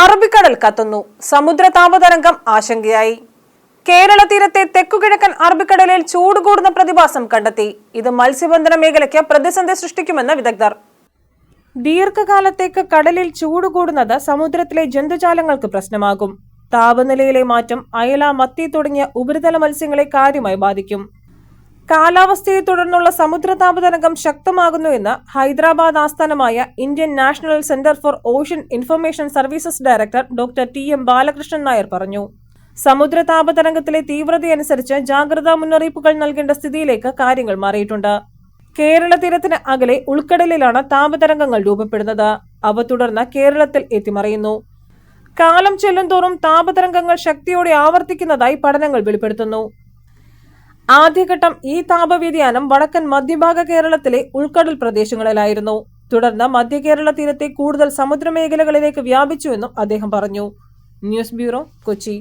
അറബിക്കടൽ കത്തുന്നു. സമുദ്ര താപതരംഗം ആശങ്കയായി. കേരള തീരത്തെ തെക്കുകിഴക്കൻ അറബിക്കടലിൽ ചൂട് കൂടുന്ന പ്രതിഭാസം കണ്ടെത്തി. ഇത് മത്സ്യബന്ധന മേഖലയ്ക്ക് പ്രതിസന്ധി സൃഷ്ടിക്കുമെന്ന് വിദഗ്ധർ. ദീർഘകാലത്തേക്ക് കടലിൽ ചൂട് കൂടുന്നത് സമുദ്രത്തിലെ ജന്തുജാലങ്ങൾക്ക് പ്രശ്നമാകും. താപനിലയിലെ മാറ്റം അയല, മത്തി തുടങ്ങിയ ഉപരിതല മത്സ്യങ്ങളെ കാര്യമായി ബാധിക്കും. കാലാവസ്ഥയെ തുടർന്നുള്ള സമുദ്ര താപതരംഗം ശക്തമാകുന്നു എന്ന് ഹൈദരാബാദ് ആസ്ഥാനമായ Indian national centre for ocean information services director doctor TM Balakrishnan Nair പറഞ്ഞു. സമുദ്ര താപതരംഗത്തിലെ തീവ്രതയനുസരിച്ച് ജാഗ്രതാ മുന്നറിയിപ്പുകൾ നൽകേണ്ട സ്ഥിതിയിലേക്ക് കാര്യങ്ങൾ മാറിയിട്ടുണ്ട്. കേരള തീരത്തിന് അകലെ ഉൾക്കടലിലാണ് താപതരംഗങ്ങൾ രൂപപ്പെടുന്നത്. അവ തുടർന്ന് കേരളത്തിൽ എത്തിമറയുന്നു. കാലം ചെല്ലുംതോറും താപതരംഗങ്ങൾ ശക്തിയോടെ ആവർത്തിക്കുന്നതായി പഠനങ്ങൾ വെളിപ്പെടുത്തുന്നു. ആദ്യഘട്ടം ഈ താപവ്യതിയാനം വടക്കൻ മധ്യഭാഗ കേരളത്തിലെ ഉൾക്കടൽ പ്രദേശങ്ങളിലായിരുന്നു. തുടർന്ന് മധ്യ കേരള തീരത്തെ കൂടുതൽ സമുദ്രമേഖലകളിലേക്ക് വ്യാപിച്ചുവെന്നും അദ്ദേഹം പറഞ്ഞു. News bureau, Kochi.